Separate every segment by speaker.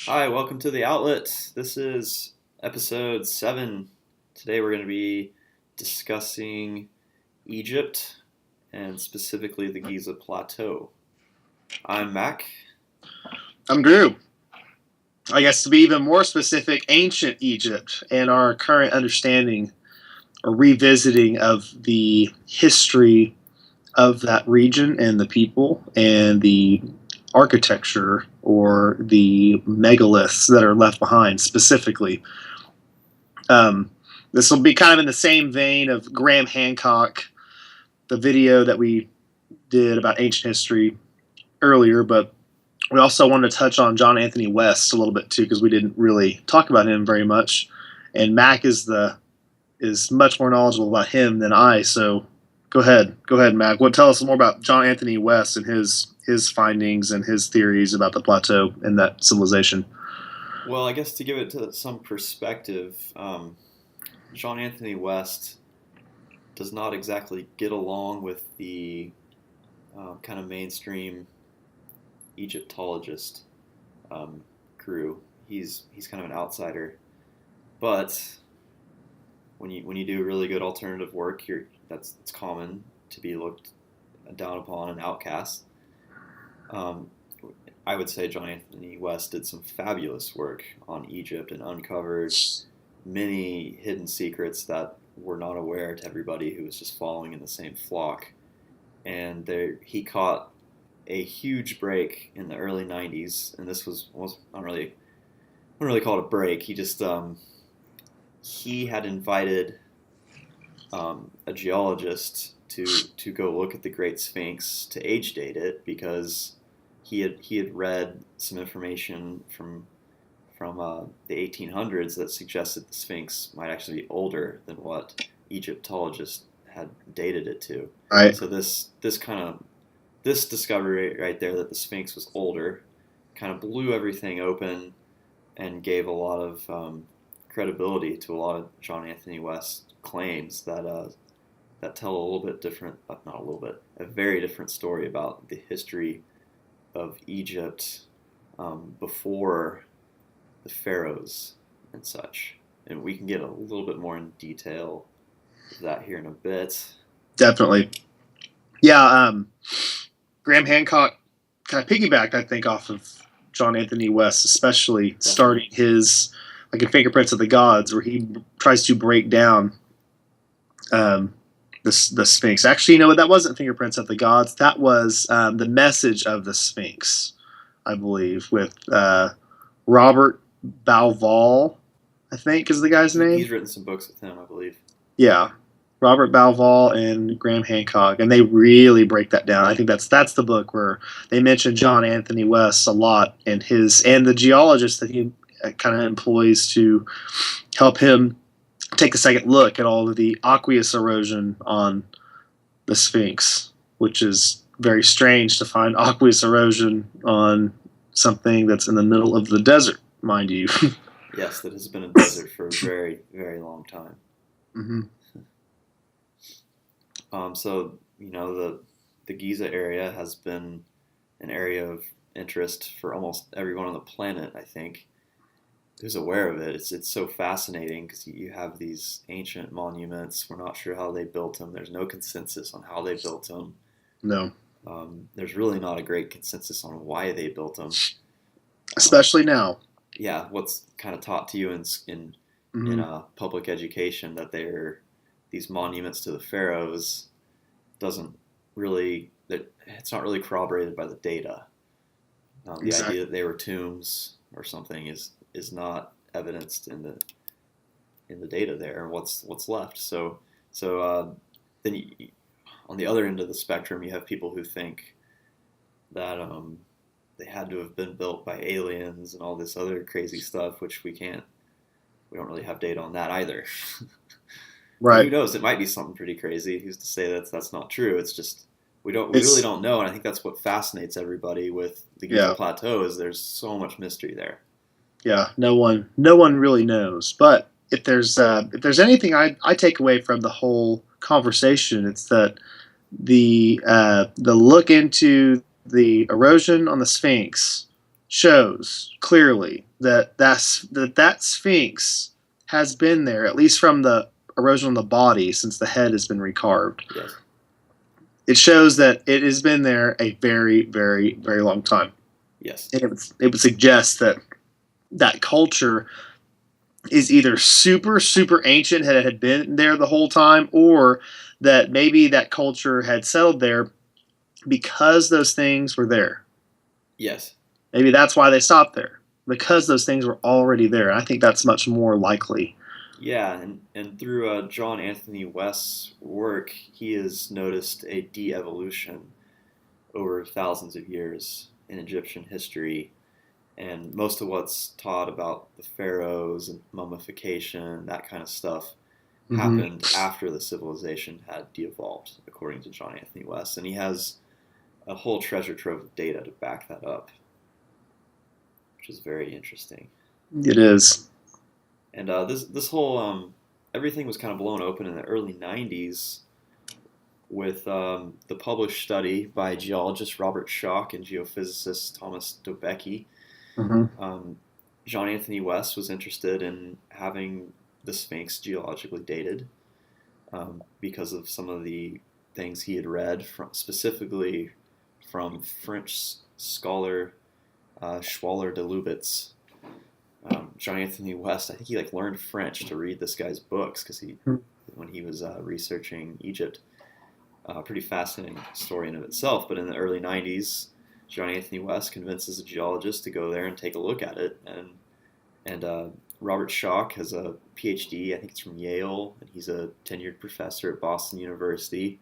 Speaker 1: Hi, welcome to the outlet. This is episode 7. Today we're going to be discussing Egypt and specifically the Giza Plateau. I'm Mac.
Speaker 2: I'm Drew. I guess to be even more specific, ancient Egypt and our current understanding or revisiting of the history of that region and the people and the architecture or the megaliths that are left behind specifically. This will be kind of in the same vein of Graham Hancock, the video that we did about ancient history earlier, but we also wanted to touch on John Anthony West a little bit too, because we didn't really talk about him very much. And Mac is much more knowledgeable about him than I. So go ahead, Mac. Tell us more about John Anthony West and his findings and his theories about the plateau and that civilization.
Speaker 1: Well, I guess to give it some perspective, John Anthony West does not exactly get along with the kind of mainstream Egyptologist crew. He's kind of an outsider, but when you do really good alternative work, it's common to be looked down upon and outcast. Um, I would say John Anthony West did some fabulous work on Egypt and uncovered many hidden secrets that were not aware to everybody who was just following in the same flock. And he caught a huge break in the early '90s, and this was I wouldn't really call it a break. He had invited a geologist to go look at the Great Sphinx to age date it because he had read some information from the 1800s that suggested the Sphinx might actually be older than what Egyptologists had dated it to.
Speaker 2: Right.
Speaker 1: So this discovery right there that the Sphinx was older kind of blew everything open and gave a lot of credibility to a lot of John Anthony West claims that tell a little bit different, not a little bit, a very different story about the history of Egypt before the pharaohs and such. And we can get a little bit more in detail of that here in a bit.
Speaker 2: Definitely. Yeah, Graham Hancock kind of piggybacked, I think, off of John Anthony West, especially
Speaker 1: Definitely.
Speaker 2: Starting his in Fingerprints of the Gods, where he tries to break down the Sphinx. Actually, you know what? That wasn't Fingerprints of the Gods. That was the Message of the Sphinx, I believe, with Robert Balval, I think is the guy's name.
Speaker 1: He's written some books with him, I believe.
Speaker 2: Yeah, Robert Balval and Graham Hancock, and they really break that down. I think that's the book where they mention John Anthony West a lot and the geologist that he kind of employs to help him take a second look at all of the aqueous erosion on the Sphinx, which is very strange to find aqueous erosion on something that's in the middle of the desert, mind you.
Speaker 1: Yes, that has been a desert for a very, very long time.
Speaker 2: Mm-hmm.
Speaker 1: So, the Giza area has been an area of interest for almost everyone on the planet, I think, who's aware of it. It's so fascinating because you have these ancient monuments. We're not sure how they built them. There's no consensus on how they built them.
Speaker 2: No.
Speaker 1: There's really not a great consensus on why they built them.
Speaker 2: Especially now.
Speaker 1: Yeah, what's kind of taught to you in
Speaker 2: Mm-hmm.
Speaker 1: public education that they're these monuments to the pharaohs it's not really corroborated by the data. The
Speaker 2: Exactly.
Speaker 1: idea that they were tombs or something is not evidenced in the data there and what's left. So then on the other end of the spectrum, you have people who think that they had to have been built by aliens and all this other crazy stuff, which we don't really have data on that either.
Speaker 2: Right.
Speaker 1: Who knows? It might be something pretty crazy. Who's to say that's not true? It's just we really don't know, and I think that's what fascinates everybody with the Giza Plateau is there's so much mystery there.
Speaker 2: Yeah, no one really knows. But if there's anything I take away from the whole conversation, it's that the look into the erosion on the Sphinx shows clearly that Sphinx has been there, at least from the erosion on the body, since the head has been recarved.
Speaker 1: Yes.
Speaker 2: It shows that it has been there a very, very, very long time.
Speaker 1: Yes.
Speaker 2: And it would suggest that that culture is either super, super ancient, had been there the whole time, or that maybe that culture had settled there because those things were there.
Speaker 1: Yes.
Speaker 2: Maybe that's why they stopped there, because those things were already there. I think that's much more likely.
Speaker 1: Yeah, and through John Anthony West's work, he has noticed a de-evolution over thousands of years in Egyptian history, and most of what's taught about the pharaohs and mummification, that kind of stuff,
Speaker 2: Mm-hmm.
Speaker 1: happened after the civilization had de-evolved, according to John Anthony West, and he has a whole treasure trove of data to back that up, which is very interesting.
Speaker 2: It is.
Speaker 1: And this whole everything was kind of blown open in the early '90s with the published study by geologist Robert Schoch and geophysicist Thomas Dobecki.
Speaker 2: Mm-hmm.
Speaker 1: John Anthony West was interested in having the Sphinx geologically dated because of some of the things he had read, specifically from French scholar Schwaller de Lubitz. John Anthony West, I think he learned French to read this guy's books because when he was researching Egypt, pretty fascinating story in of itself. But in the early '90s, John Anthony West convinces a geologist to go there and take a look at it, and Robert Schoch has a PhD, I think it's from Yale, and he's a tenured professor at Boston University.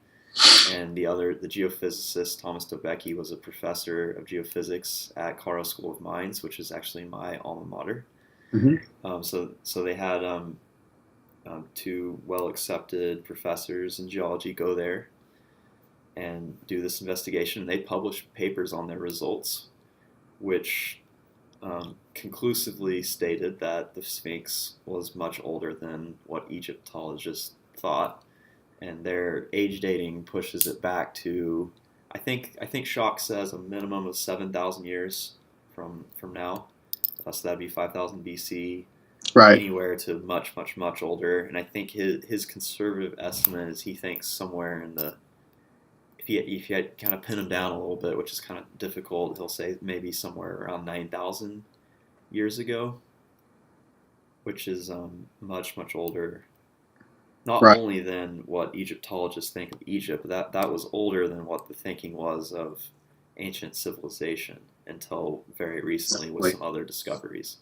Speaker 1: And the geophysicist Thomas Dobecki was a professor of geophysics at Colorado School of Mines, which is actually my alma mater.
Speaker 2: Mm-hmm.
Speaker 1: So they had two well-accepted professors in geology go there and do this investigation. They published papers on their results, which conclusively stated that the Sphinx was much older than what Egyptologists thought, and their age dating pushes it back to, I think Schoch says a minimum of 7,000 years from now. So that'd be 5,000 BC,
Speaker 2: Right.
Speaker 1: anywhere to much, much, much older. And I think his conservative estimate is he thinks somewhere in the, if you had kind of pin him down a little bit, which is kind of difficult, he'll say maybe somewhere around 9,000 years ago, which is much, much older. Not
Speaker 2: Right.
Speaker 1: only than what Egyptologists think of Egypt, that was older than what the thinking was of ancient civilization until very recently with some other discoveries.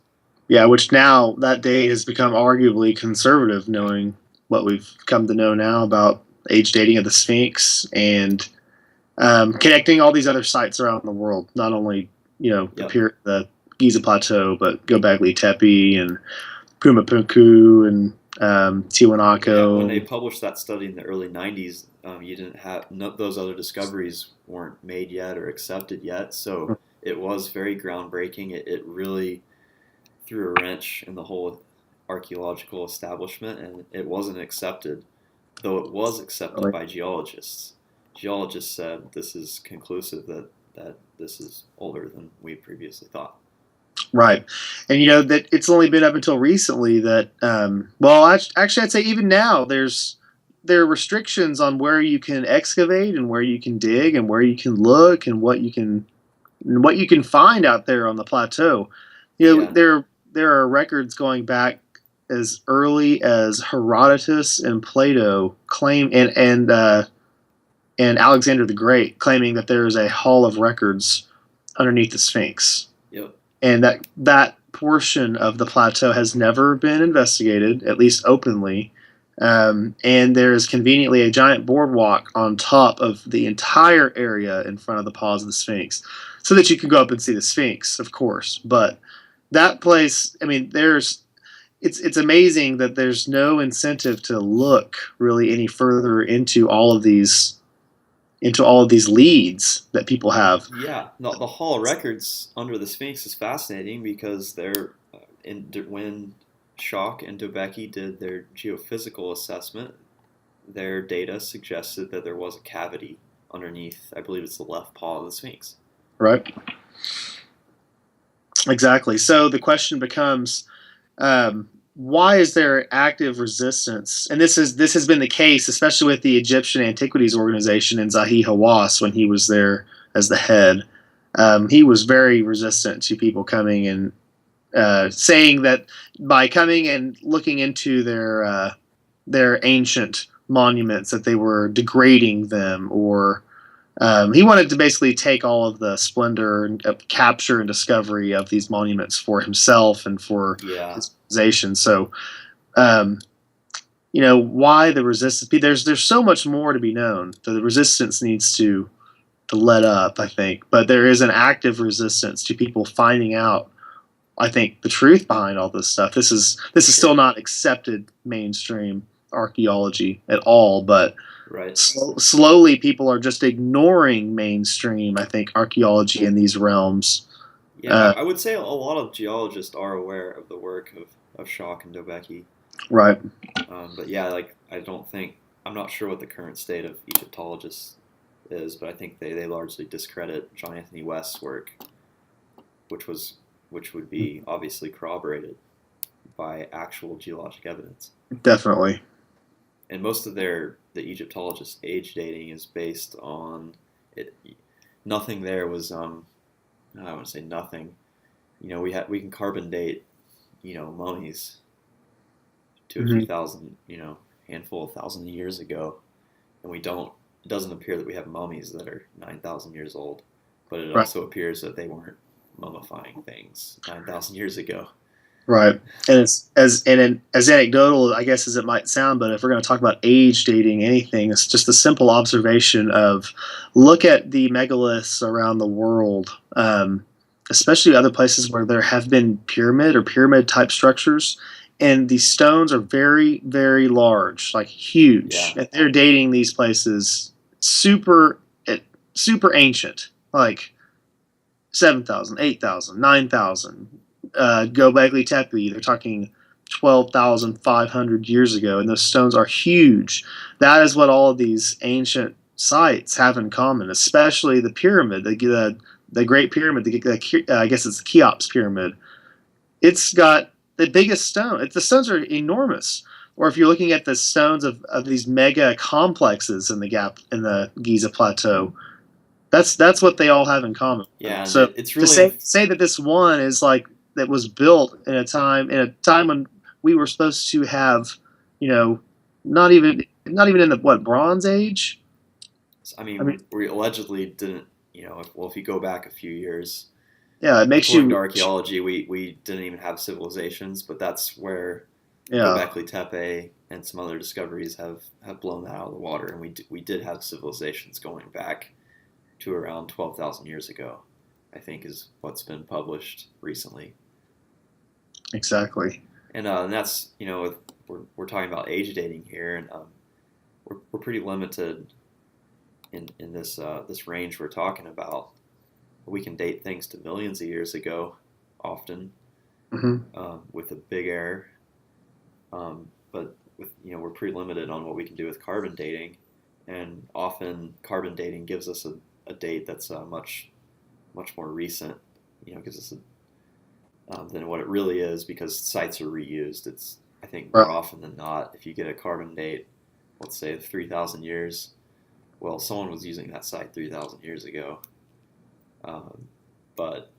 Speaker 2: Yeah, which now that date has become arguably conservative, knowing what we've come to know now about age dating of the Sphinx and connecting all these other sites around the world. Not only the Giza Plateau, but Göbekli Tepe and Pumapunku and
Speaker 1: Yeah, when they
Speaker 2: Tiwanaku.
Speaker 1: published that study in the early '90s, you didn't have those other discoveries weren't made yet or accepted yet, so it was very groundbreaking. It really threw a wrench in the whole archaeological establishment, and it wasn't accepted, though it was accepted by geologists. Geologists said this is conclusive that this is older than we previously thought.
Speaker 2: Right, and that it's only been up until recently that actually I'd say even now there are restrictions on where you can excavate and where you can dig and where you can look and what you can find out there on the plateau.
Speaker 1: Yeah.
Speaker 2: There are records going back as early as Herodotus and Plato claim and Alexander the Great claiming that there is a hall of records underneath the Sphinx.
Speaker 1: Yep.
Speaker 2: And that portion of the plateau has never been investigated, at least openly. And there is conveniently a giant boardwalk on top of the entire area in front of the paws of the Sphinx, so that you can go up and see the Sphinx, of course. But that place, I mean, it's amazing that there's no incentive to look really any further into all of these leads that people have.
Speaker 1: Yeah, the Hall of Records under the Sphinx is fascinating because when Schoch and Dobecki did their geophysical assessment, their data suggested that there was a cavity underneath, I believe it's the left paw of the Sphinx.
Speaker 2: Right. Exactly. So the question becomes, why is there active resistance? And this has been the case, especially with the Egyptian Antiquities Organization and Zahi Hawass when he was there as the head. He was very resistant to people coming and saying that by coming and looking into their ancient monuments that they were degrading them, or he wanted to basically take all of the splendor and capture and discovery of these monuments for himself and for
Speaker 1: Yeah,
Speaker 2: his organization. So, um, why the resistance? There's so much more to be known. The resistance needs to let up, I think, but there is an active resistance to people finding out, I think, the truth behind all this stuff. This is still
Speaker 1: sure.
Speaker 2: not accepted mainstream archaeology at all, but
Speaker 1: Right.
Speaker 2: slowly people are just ignoring mainstream, I think, archaeology in these realms.
Speaker 1: Yeah,
Speaker 2: Uh,
Speaker 1: I would say a lot of geologists are aware of the work of Schock and Dobecki.
Speaker 2: right.
Speaker 1: But yeah, like I don't think I'm not sure what the current state of Egyptologists is, but I think they largely discredit John Anthony West's work, which was which would be obviously corroborated by actual geologic evidence.
Speaker 2: Definitely.
Speaker 1: And most of the Egyptologists' age dating is based on it. Nothing there was I want to say nothing. We can carbon date mummies to a few
Speaker 2: Hmm.
Speaker 1: thousand handful of thousand years ago, and we don't. It doesn't appear that we have mummies that are 9,000 years old, but it
Speaker 2: Right.
Speaker 1: also appears that they weren't mummifying things 9,000 years ago.
Speaker 2: Right. And it's as anecdotal, I guess, as it might sound, but if we're going to talk about age dating anything, it's just a simple observation of look at the megaliths around the world, especially other places where there have been pyramid or pyramid type structures, and these stones are very, very large, like huge,
Speaker 1: Yeah,
Speaker 2: and they're dating these places super, super ancient, like 7,000, 8,000, 9,000. Göbekli Tepe, they're talking 12,500 years ago, and those stones are huge. That is what all of these ancient sites have in common, especially the pyramid, the Great Pyramid, I guess it's the Cheops Pyramid. It's got the biggest stone. The stones are enormous. Or if you're looking at the stones of these mega complexes in the Giza Plateau, that's what they all have in common.
Speaker 1: yeah, and
Speaker 2: So
Speaker 1: it's
Speaker 2: to
Speaker 1: really
Speaker 2: say that this one is like that was built in a time when we were supposed to have, you know, not even in the what Bronze Age.
Speaker 1: I
Speaker 2: I
Speaker 1: mean,
Speaker 2: mean,
Speaker 1: we allegedly didn't. If you go back a few years,
Speaker 2: yeah, it makes
Speaker 1: according to
Speaker 2: you,
Speaker 1: archaeology, we didn't even have civilizations, but that's where
Speaker 2: yeah,
Speaker 1: Göbekli Tepe and some other discoveries have blown that out of the water, and we did have civilizations going back to around 12,000 years ago. I think is what's been published recently,
Speaker 2: exactly.
Speaker 1: and that's we're talking about age dating here, and we're pretty limited in this range we're talking about. We can date things to millions of years ago, often
Speaker 2: Hmm.
Speaker 1: with a big error, but we're pretty limited on what we can do with carbon dating, and often carbon dating gives us a date that's much more recent. Gives us than what it really is because sites are reused. It's I think more
Speaker 2: Right.
Speaker 1: often than not, if you get a carbon date, let's say 3,000 years, well, someone was using that site 3,000 years ago, um, but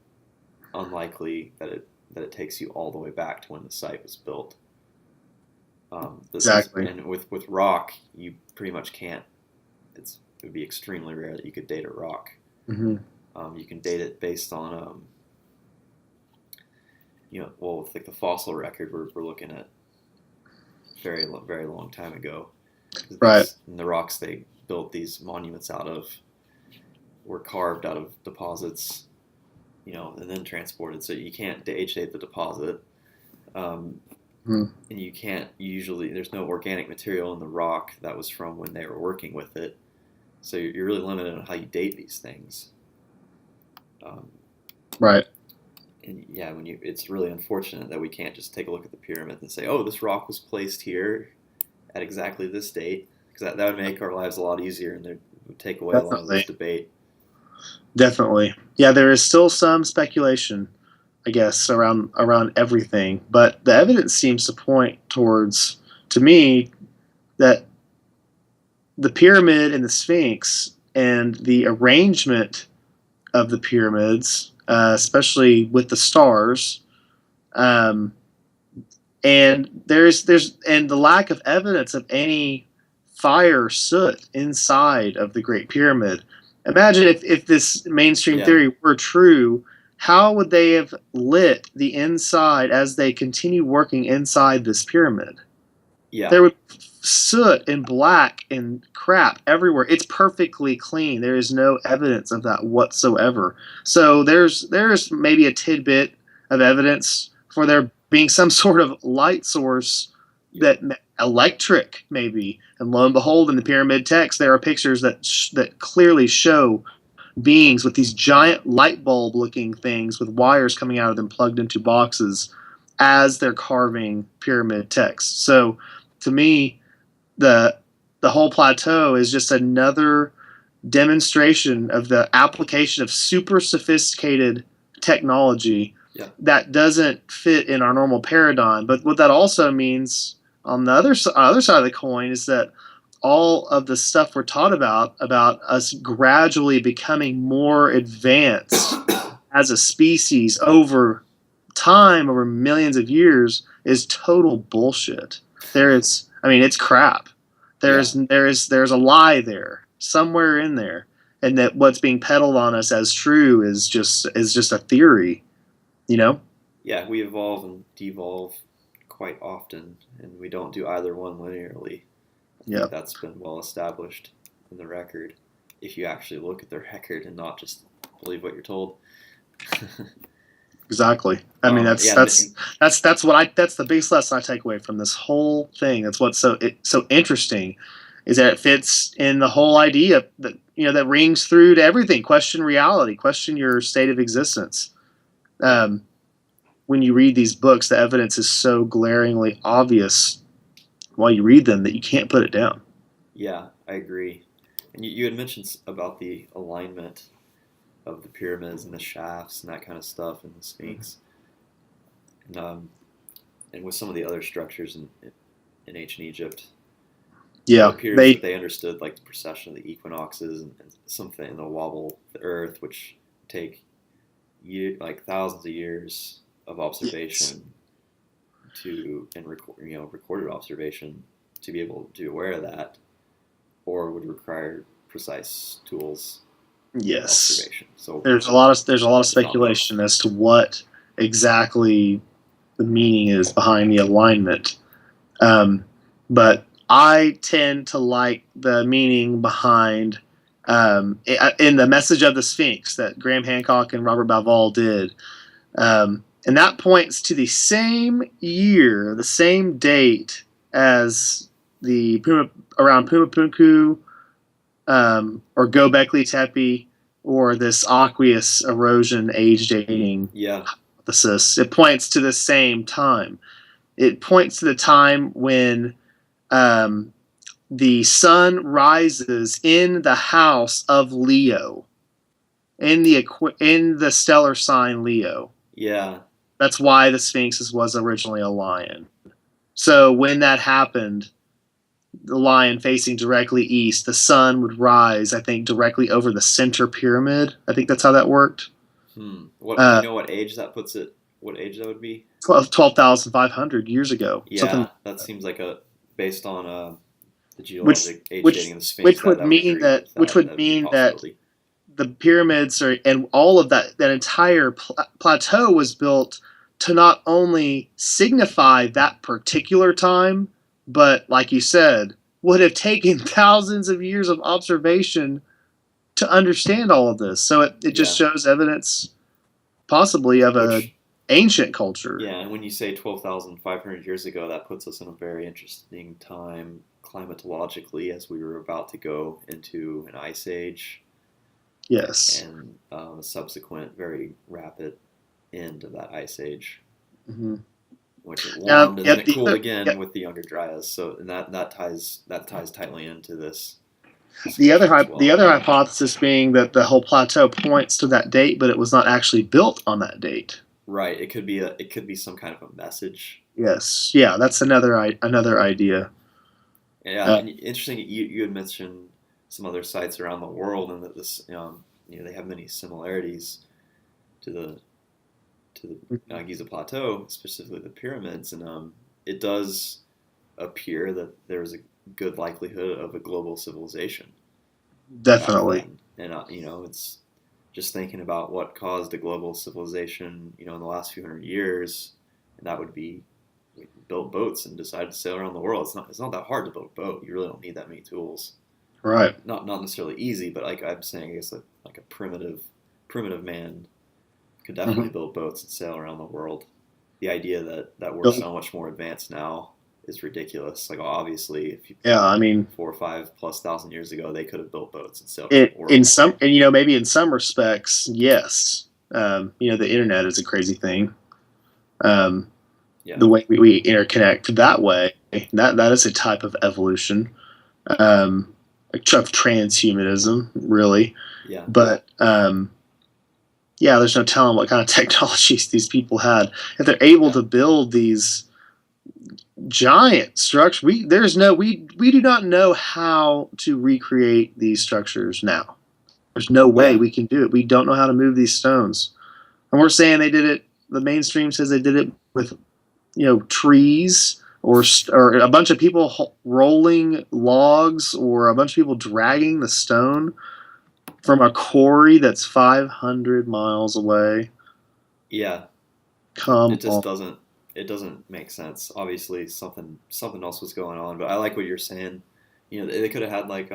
Speaker 1: unlikely that it takes you all the way back to when the site was built.
Speaker 2: Exactly.
Speaker 1: And with rock, you pretty much can't. It would be extremely rare that you could date a rock.
Speaker 2: Hmm.
Speaker 1: You can date it based on well, with like the fossil record, we're looking at very long time ago.
Speaker 2: Right.
Speaker 1: The rocks they built these monuments out of were carved out of deposits, and then transported. So you can't age date the deposit, um,
Speaker 2: Hmm.
Speaker 1: and you can't usually. There's no organic material in the rock that was from when they were working with it. So you're really limited on how you date these things. Um,
Speaker 2: Right.
Speaker 1: and yeah, it's really unfortunate that we can't just take a look at the pyramid and say, oh, this rock was placed here at exactly this date, because that would make our lives a lot easier and it would take away a lot of this
Speaker 2: Definitely.
Speaker 1: debate.
Speaker 2: Definitely. Yeah, there is still some speculation. I guess, around everything. But the evidence seems to point towards, to me, that the pyramid and the Sphinx and the arrangement of the pyramids, especially with the stars, um, and there's and the lack of evidence of any fire soot inside of the Great Pyramid. Imagine if this mainstream
Speaker 1: Yeah.
Speaker 2: theory were true, how would they have lit the inside as they continue working inside this pyramid?
Speaker 1: Yeah.
Speaker 2: There would be soot and black and crap everywhere. It's perfectly clean. There is no evidence of that whatsoever. So there's maybe a tidbit of evidence for there being some sort of light source that electric maybe. And lo and behold, in the pyramid text, there are pictures that clearly show beings with these giant light bulb looking things with wires coming out of them plugged into boxes as they're carving pyramid text. So to me, the whole plateau is just another demonstration of the application of super sophisticated technology that doesn't fit in our normal paradigm. But what that also means on the other side of the coin is that all of the stuff we're taught about us gradually becoming more advanced as a species over time, over millions of years, is total bullshit. It's crap. There's a lie there somewhere in there, and that what's being peddled on us as true is just a theory, you know?
Speaker 1: Yeah, we evolve and devolve quite often, and we don't do either one linearly. I think that's been well established in the record. If you actually look at the record and not just believe what you're told.
Speaker 2: Exactly. I mean, that's the biggest lesson I take away from this whole thing. That's what's so interesting, is that it fits in the whole idea that that rings through to everything. Question reality. Question your state of existence. When you read these books, the evidence is so glaringly obvious while you read them that you can't put it down.
Speaker 1: Yeah, I agree. And you had mentioned about the alignment of the pyramids and the shafts and that kind of stuff and the Sphinx, and with some of the other structures in ancient Egypt.
Speaker 2: Yeah,
Speaker 1: it appears that they understood like the precession of the equinoxes and something in the wobble of the Earth, which take thousands of years of observation recorded observation to be able to be aware of that, or would require precise tools.
Speaker 2: Yes. So there's a lot of speculation as to what exactly the meaning is behind the alignment. But I tend to like the meaning behind in the Message of the Sphinx that Graham Hancock and Robert Bauval did. And that points to the same year, the same date as the around Pumapunku, or Göbekli Tepe, or this aqueous erosion age dating hypothesis. It points to the same time. It points to the time when the sun rises in the house of Leo, in the stellar sign Leo.
Speaker 1: Yeah.
Speaker 2: That's why the Sphinx was originally a lion. So when that happened, the lion facing directly east, the sun would rise, I think, directly over the center pyramid. I think that's how that worked.
Speaker 1: What age that puts it? What age that would be?
Speaker 2: 12,500 years ago.
Speaker 1: Yeah, that seems like based on the geologic age dating of the Sphinx.
Speaker 2: Which would mean that the pyramids and all of that entire plateau was built to not only signify that particular time, but, like you said, would have taken thousands of years of observation to understand all of this. So it just shows evidence, possibly, of an ancient culture.
Speaker 1: Yeah, and when you say 12,500 years ago, that puts us in a very interesting time climatologically, as we were about to go into an ice age.
Speaker 2: Yes.
Speaker 1: And a subsequent very rapid end of that ice age.
Speaker 2: Mm-hmm.
Speaker 1: Which it warmed and then it cooled again with the Younger Dryas. So and that ties tightly into this.
Speaker 2: The other hypothesis being that the whole plateau points to that date, but it was not actually built on that date.
Speaker 1: Right. It could be some kind of a message.
Speaker 2: Yes, yeah, that's another idea.
Speaker 1: Yeah,
Speaker 2: Uh,
Speaker 1: and interesting. You had mentioned some other sites around the world, and that this they have many similarities to the Giza Plateau, specifically the pyramids, and it does appear that there is a good likelihood of a global civilization back
Speaker 2: Definitely.
Speaker 1: then. And it's just thinking about what caused a global civilization, in the last few hundred years, and that would be we built boats and decided to sail around the world. It's not that hard to build a boat. You really don't need that many tools.
Speaker 2: Right.
Speaker 1: Not necessarily easy, but like I'm saying, I guess like a primitive man could definitely
Speaker 2: Hmm.
Speaker 1: build boats and sail around the world. The idea that we're
Speaker 2: Yeah,
Speaker 1: so much more advanced now is ridiculous. Like obviously, if you,
Speaker 2: I mean,
Speaker 1: 4 or 5 plus thousand years ago, they could have built boats and sailed around
Speaker 2: it
Speaker 1: the
Speaker 2: in
Speaker 1: world.
Speaker 2: some, and maybe in some respects, yes. The internet is a crazy thing. Um,
Speaker 1: Yeah,
Speaker 2: the way we interconnect that way, that is a type of evolution, um, of transhumanism, really.
Speaker 1: yeah,
Speaker 2: But yeah, there's no telling what kind of technologies these people had. If they're able
Speaker 1: yeah,
Speaker 2: to build these giant structures, we do not know how to recreate these structures now. There's no way
Speaker 1: yeah,
Speaker 2: we can do it. We don't know how to move these stones, and we're saying they did it. The mainstream says they did it with trees or a bunch of people rolling logs or a bunch of people dragging the stone from a quarry that's 500 miles away.
Speaker 1: yeah.
Speaker 2: Come
Speaker 1: It just
Speaker 2: on.
Speaker 1: doesn't make sense. Obviously, something else was going on. But I like what you're saying. They could have had like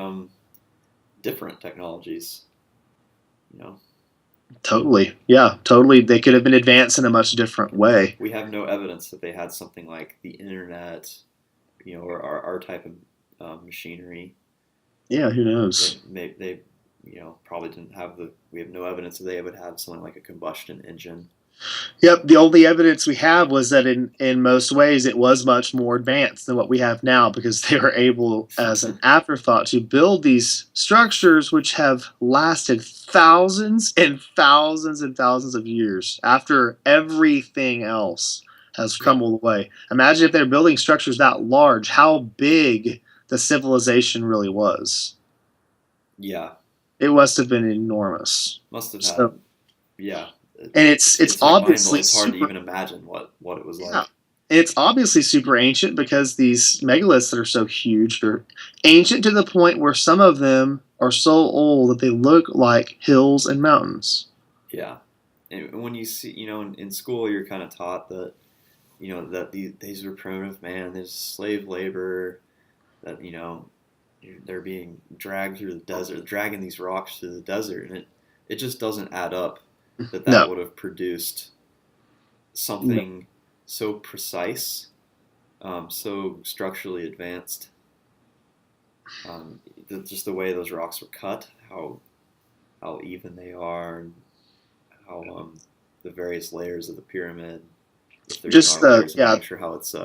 Speaker 1: different technologies. You know,
Speaker 2: Totally. Yeah, totally. They could have been advanced in a much different way.
Speaker 1: we have no evidence that they had something like the internet, or our type of machinery.
Speaker 2: Yeah, who
Speaker 1: They,
Speaker 2: knows?
Speaker 1: they, probably didn't have the. We have no evidence that they would have something like a combustion engine.
Speaker 2: Yep, the only evidence we have was that in most ways it was much more advanced than what we have now because they were able, as an afterthought, to build these structures which have lasted thousands and thousands and thousands of years after everything else has
Speaker 1: Yeah,
Speaker 2: crumbled away. Imagine if they're building structures that large, how big the civilization really was.
Speaker 1: yeah.
Speaker 2: It must have been enormous.
Speaker 1: Must have
Speaker 2: So,
Speaker 1: had. Yeah,
Speaker 2: and
Speaker 1: it's
Speaker 2: it's
Speaker 1: it's like mind blowing.
Speaker 2: obviously
Speaker 1: It's hard to
Speaker 2: super.
Speaker 1: even imagine what it was
Speaker 2: Yeah.
Speaker 1: like.
Speaker 2: It's obviously super ancient because these megaliths that are so huge are ancient to the point where some of them are so old that they look like hills and mountains.
Speaker 1: Yeah, and when you see, in school, you're kind of taught that, that these were primitive man. There's slave labor that they're being dragged through the desert, dragging these rocks through the desert, and it just doesn't add up that
Speaker 2: No,
Speaker 1: would have produced
Speaker 2: no.
Speaker 1: something so precise, so structurally advanced. Just the way those rocks were cut, how even they are, and how the various layers of the pyramid, if there even
Speaker 2: Just
Speaker 1: are layers. I'm not
Speaker 2: yeah,
Speaker 1: even sure how it's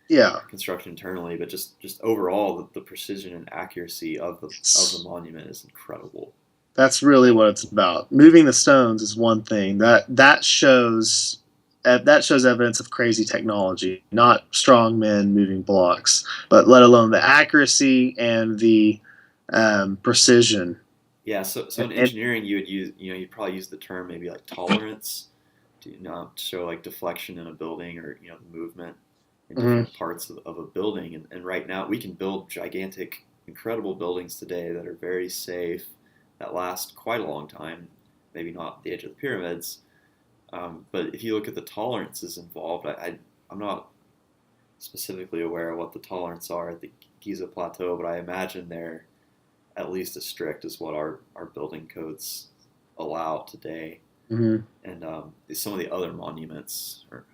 Speaker 2: yeah.
Speaker 1: constructed internally, but just overall, the precision and accuracy of the
Speaker 2: It's
Speaker 1: monument is incredible.
Speaker 2: That's really what it's about. Moving the stones is one thing that shows evidence of crazy technology, not strong men moving blocks, but let alone the accuracy and the precision.
Speaker 1: Yeah, so in
Speaker 2: And
Speaker 1: engineering, you would use, you'd probably use the term maybe like tolerance to show like deflection in a building, or the movement in
Speaker 2: mhm.
Speaker 1: different parts of a building. And right now, we can build gigantic, incredible buildings today that are very safe, that last quite a long time. Maybe not the edge of the pyramids, but if you look at the tolerances involved, I'm not specifically aware of what the tolerance are at the Giza Plateau, but I imagine they're at least as strict as what our building codes allow today.
Speaker 2: Mhm.
Speaker 1: And some of the other monuments, or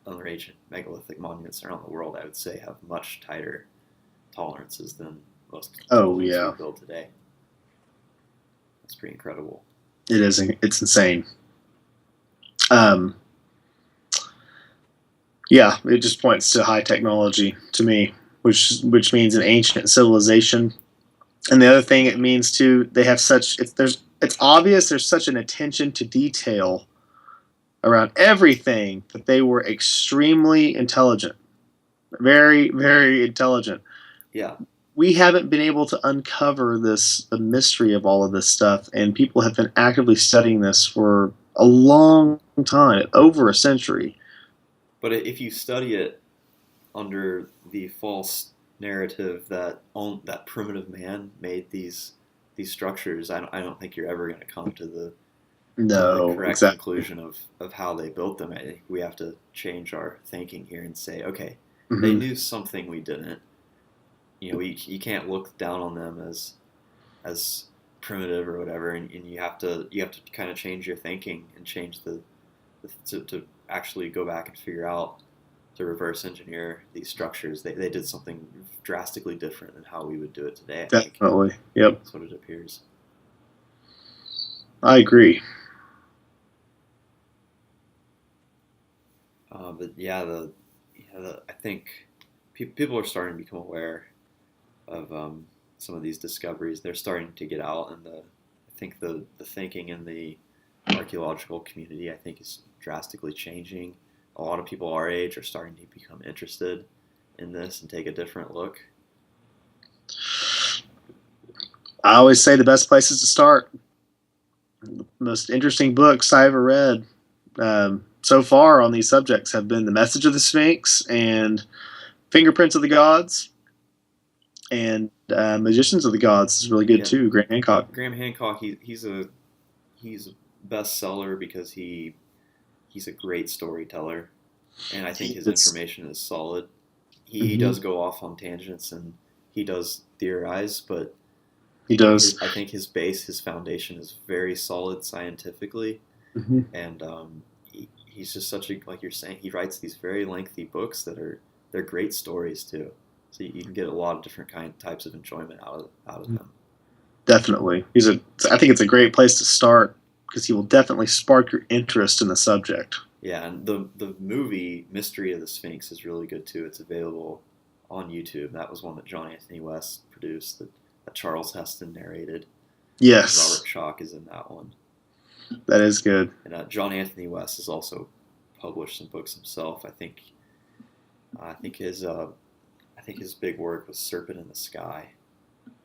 Speaker 1: other ancient megalithic monuments around the world, I would say have much tighter tolerances than most
Speaker 2: Oh
Speaker 1: buildings we
Speaker 2: yeah,
Speaker 1: build today. That's pretty incredible.
Speaker 2: it is. It's insane. Um, yeah, it just points to high technology to me, which means an ancient civilization. And the other thing it means too, they have such it's obvious there's such an attention to detail around everything that they were extremely intelligent, very, very intelligent.
Speaker 1: Yeah.
Speaker 2: We haven't been able to uncover the mystery of all of this stuff, and people have been actively studying this for a long time, over a century.
Speaker 1: But if you study it under the false narrative that primitive man made these structures, I don't think you're ever going to come to the
Speaker 2: No,
Speaker 1: correct
Speaker 2: exactly.
Speaker 1: conclusion of how they built them. I think we have to change our thinking here and say, okay, they
Speaker 2: Hmm.
Speaker 1: knew something we didn't. You can't look down on them as primitive or whatever, and you have to kind of change your thinking and change to actually go back and figure out to reverse engineer these structures. They did something drastically different than how we would do it today. I think
Speaker 2: Definitely. Yep.
Speaker 1: that's what it appears.
Speaker 2: I agree.
Speaker 1: But yeah, I think people are starting to become aware of some of these discoveries. They're starting to get out, and I think the thinking in the archaeological community, I think, is drastically changing. A lot of people our age are starting to become interested in this and take a different look.
Speaker 2: I always say the best places to start. The most interesting books I ever read so far on these subjects have been The Message of the Sphinx and Fingerprints of the Gods, and Magicians of the Gods is really good
Speaker 1: Yeah,
Speaker 2: too. Grant Hancock.
Speaker 1: Graham Hancock, he's a bestseller because he's a great storyteller, and I think his
Speaker 2: It's
Speaker 1: information is solid. He
Speaker 2: hmm
Speaker 1: does go off on tangents and he does theorize, but
Speaker 2: he does.
Speaker 1: I think his foundation is very solid scientifically,
Speaker 2: Hmm.
Speaker 1: and he's just such a, like you're saying, he writes these very lengthy books they're great stories too. So you can get a lot of different types of enjoyment out of them.
Speaker 2: Definitely, I think it's a great place to start because he will definitely spark your interest in the subject.
Speaker 1: Yeah, and the movie Mystery of the Sphinx is really good too. It's available on YouTube. That was one that John Anthony West produced that Charles Heston narrated, and Robert
Speaker 2: Yes,
Speaker 1: Schoch is in that one.
Speaker 2: that is good.
Speaker 1: And John Anthony West has also published some books himself. I think his big work was Serpent in the Sky,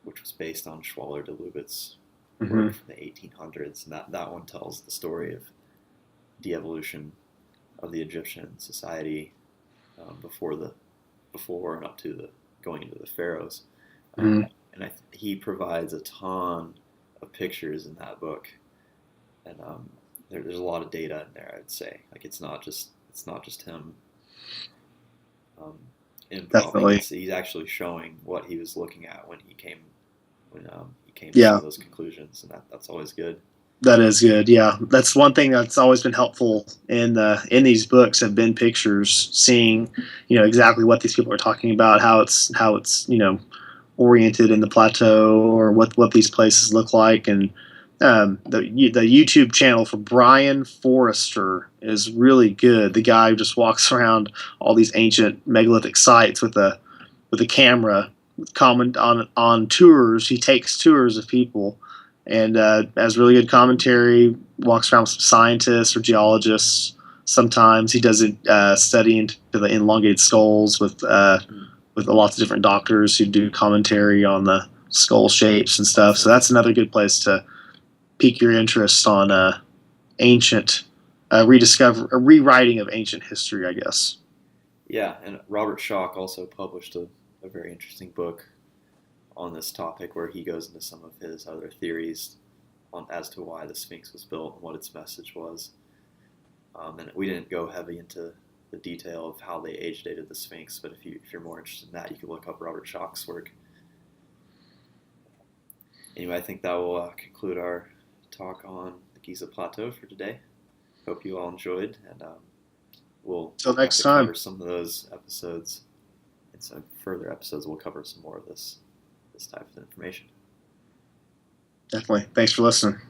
Speaker 1: which was based on Schwaller de Lubit's
Speaker 2: Hmm.
Speaker 1: work from the 1800s, and that one tells the story of de-evolution of the Egyptian society before and up to the going into the pharaohs.
Speaker 2: Hmm.
Speaker 1: And he provides a ton of pictures in that book, and there's a lot of data in there. I'd say like it's not just him um, improving.
Speaker 2: Definitely.
Speaker 1: He's actually showing what he was looking at when he came to some
Speaker 2: Yeah,
Speaker 1: of those conclusions, and that's always good.
Speaker 2: that is good. Yeah, that's one thing that's always been helpful in these books have been pictures, seeing exactly what these people are talking about, how it's oriented in the plateau, or what these places look like, and the YouTube channel for Brian Forrester is really good. The guy who just walks around all these ancient megalithic sites with a camera, comment on tours. He takes tours of people and has really good commentary. Walks around with some scientists or geologists. Sometimes he does a study into the elongated skulls with lots of different doctors who do commentary on the skull shapes and stuff. So
Speaker 1: Awesome.
Speaker 2: that's another good place to pique your interest on ancient rewriting of ancient history, I guess.
Speaker 1: Yeah, and Robert Schoch also published a very interesting book on this topic where he goes into some of his other theories on as to why the Sphinx was built and what its message was. And we didn't go heavy into the detail of how they age dated the Sphinx, but if you're more interested in that, you can look up Robert Schoch's work. Anyway, I think that will conclude our talk on the Giza Plateau for today. Hope you all enjoyed, and we'll
Speaker 2: Till
Speaker 1: have
Speaker 2: next
Speaker 1: to
Speaker 2: time.
Speaker 1: cover some of those episodes. In some further episodes, we'll cover some more of this type of information.
Speaker 2: Definitely. Thanks for listening.